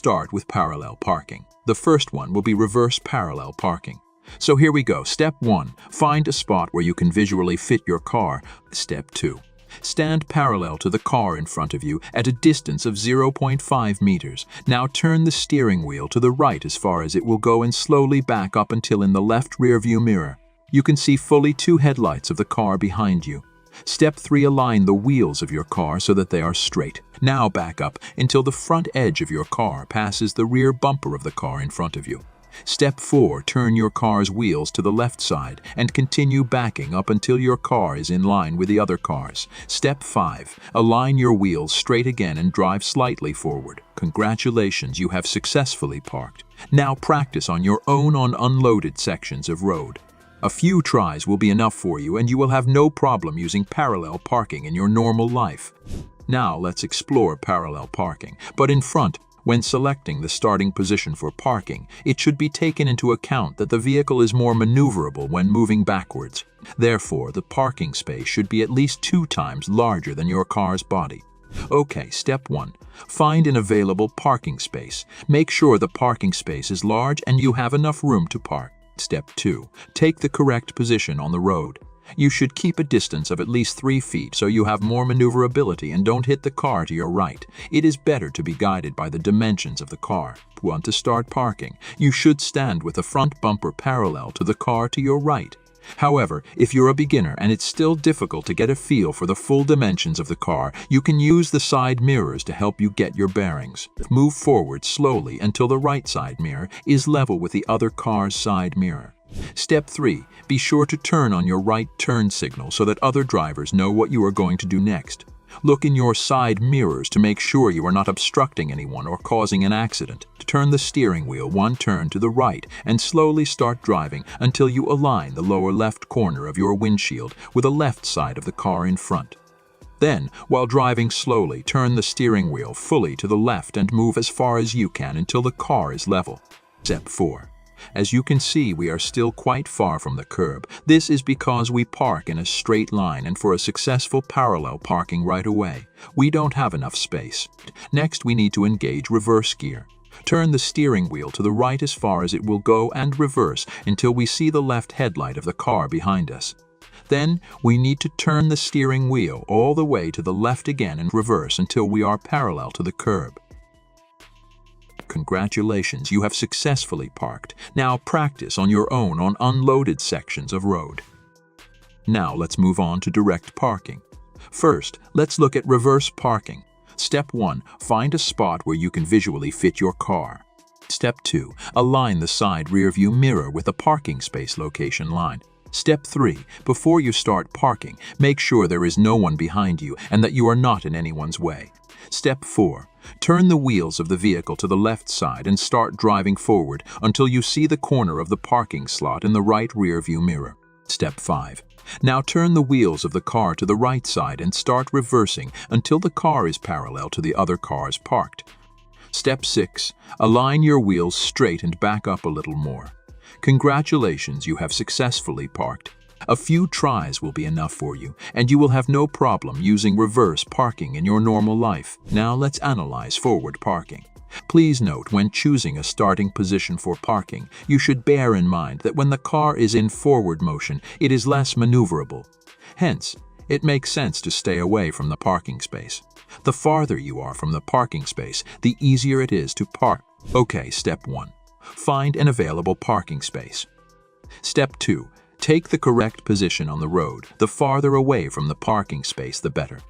Start with parallel parking. The first one will be reverse parallel parking. So here we go. Step 1. Find a spot where you can visually fit your car. Step 2. Stand parallel to the car in front of you at a distance of 0.5 meters. Now turn the steering wheel to the right as far as it will go and slowly back up until in the left rearview mirror you can see fully 2 headlights of the car behind you. Step 3. Align the wheels of your car so that they are straight. Now back up until the front edge of your car passes the rear bumper of the car in front of you. Step 4. Turn your car's wheels to the left side and continue backing up until your car is in line with the other cars. Step 5. Align your wheels straight again and drive slightly forward. Congratulations, you have successfully parked. Now practice on your own on unloaded sections of road. A few tries will be enough for you and you will have no problem using parallel parking in your normal life. Now let's explore parallel parking, but in front. When selecting the starting position for parking, it should be taken into account that the vehicle is more maneuverable when moving backwards. Therefore, the parking space should be at least 2 times larger than your car's body. Okay, step 1. Find an available parking space. Make sure the parking space is large and you have enough room to park. Step 2. Take the correct position on the road. You should keep a distance of at least 3 feet so you have more maneuverability and don't hit the car to your right. It is better to be guided by the dimensions of the car. Want to start parking? You should stand with the front bumper parallel to the car to your right. However, if you're a beginner and it's still difficult to get a feel for the full dimensions of the car, you can use the side mirrors to help you get your bearings. Move forward slowly until the right side mirror is level with the other car's side mirror. Step 3. Be sure to turn on your right turn signal so that other drivers know what you are going to do next. Look in your side mirrors to make sure you are not obstructing anyone or causing an accident. Turn the steering wheel 1 turn to the right and slowly start driving until you align the lower left corner of your windshield with the left side of the car in front. Then, while driving slowly, turn the steering wheel fully to the left and move as far as you can until the car is level. Step 4. As you can see, we are still quite far from the curb. This is because we park in a straight line, and for a successful parallel parking right away, we don't have enough space. Next, we need to engage reverse gear. Turn the steering wheel to the right as far as it will go and reverse until we see the left headlight of the car behind us. Then, we need to turn the steering wheel all the way to the left again and reverse until we are parallel to the curb. Congratulations, you have successfully parked. Now practice on your own on unloaded sections of road. Now let's move on to direct parking. First, let's look at reverse parking. Step 1. Find a spot where you can visually fit your car. Step 2. Align the side rearview mirror with the parking space location line. Step 3. Before you start parking, make sure there is no one behind you and that you are not in anyone's way. Step 4. Turn the wheels of the vehicle to the left side and start driving forward until you see the corner of the parking slot in the right rear view mirror. Step 5. Now turn the wheels of the car to the right side and start reversing until the car is parallel to the other cars parked. Step 6. Align your wheels straight and back up a little more. Congratulations, you have successfully parked. A few tries will be enough for you, and you will have no problem using reverse parking in your normal life. Now let's analyze forward parking. Please note, when choosing a starting position for parking, you should bear in mind that when the car is in forward motion, it is less maneuverable. Hence, it makes sense to stay away from the parking space. The farther you are from the parking space, the easier it is to park. Okay, step 1. Find an available parking space. Step 2. Take the correct position on the road. The farther away from the parking space, the better.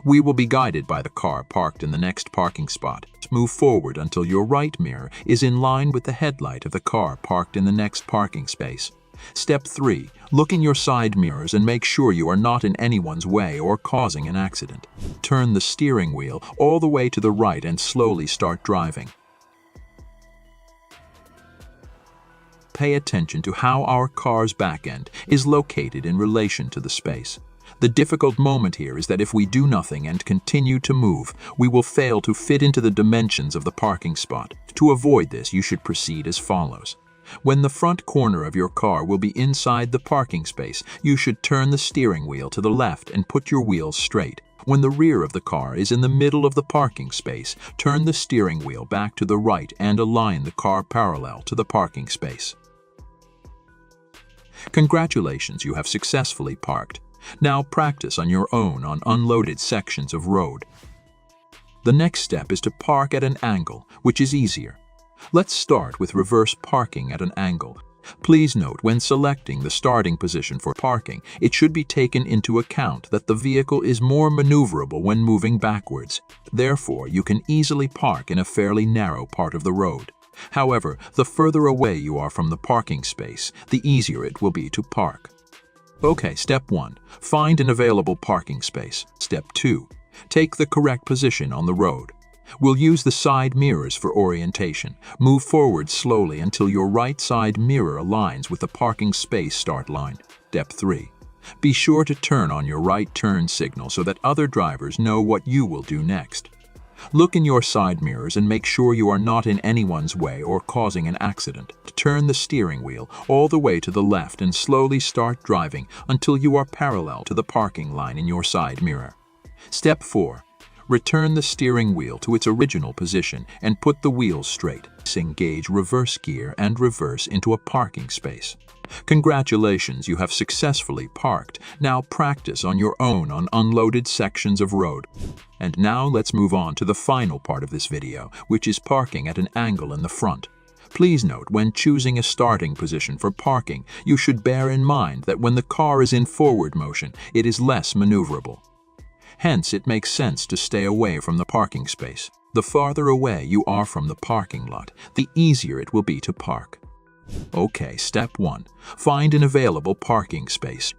We will be guided by the car parked in the next parking spot. Move forward until your right mirror is in line with the headlight of the car parked in the next parking space. Step 3. Look in your side mirrors and make sure you are not in anyone's way or causing an accident. Turn the steering wheel all the way to the right and slowly start driving. Pay attention to how our car's back end is located in relation to the space. The difficult moment here is that if we do nothing and continue to move, we will fail to fit into the dimensions of the parking spot. To avoid this, you should proceed as follows. When the front corner of your car will be inside the parking space, you should turn the steering wheel to the left and put your wheels straight. When the rear of the car is in the middle of the parking space, turn the steering wheel back to the right and align the car parallel to the parking space. Congratulations, you have successfully parked. Now practice on your own on unloaded sections of road. The next step is to park at an angle, which is easier. Let's start with reverse parking at an angle. Please note, when selecting the starting position for parking, it should be taken into account that the vehicle is more maneuverable when moving backwards. Therefore, you can easily park in a fairly narrow part of the road. However, the further away you are from the parking space, the easier it will be to park. Okay, step 1. Find an available parking space. Step 2. Take the correct position on the road. We'll use the side mirrors for orientation. Move forward slowly until your right side mirror aligns with the parking space start line. Step 3. Be sure to turn on your right turn signal so that other drivers know what you will do next. Look in your side mirrors and make sure you are not in anyone's way or causing an accident. Turn the steering wheel all the way to the left and slowly start driving until you are parallel to the parking line in your side mirror. Step 4. Return the steering wheel to its original position and put the wheels straight. Engage reverse gear and reverse into a parking space. Congratulations, you have successfully parked. Now practice on your own on unloaded sections of road. And now let's move on to the final part of this video, which is parking at an angle in the front. Please note, when choosing a starting position for parking, you should bear in mind that when the car is in forward motion, it is less maneuverable. Hence, it makes sense to stay away from the parking space. The farther away you are from the parking lot, the easier it will be to park. Okay, step 1. Find an available parking space.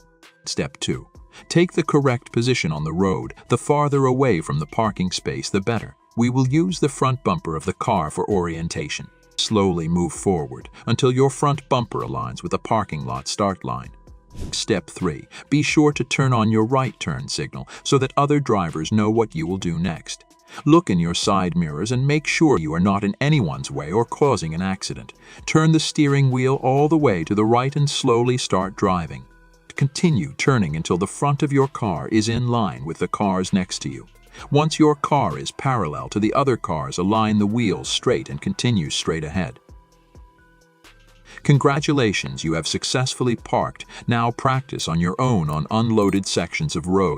Step 2. Take the correct position on the road. The farther away from the parking space, the better. We will use the front bumper of the car for orientation. Slowly move forward until your front bumper aligns with the parking lot start line. Step 3. Be sure to turn on your right turn signal so that other drivers know what you will do next. Look in your side mirrors and make sure you are not in anyone's way or causing an accident. Turn the steering wheel all the way to the right and slowly start driving. Continue turning until the front of your car is in line with the cars next to you. Once your car is parallel to the other cars, align the wheels straight and continue straight ahead. Congratulations, you have successfully parked. Now practice on your own on unloaded sections of road.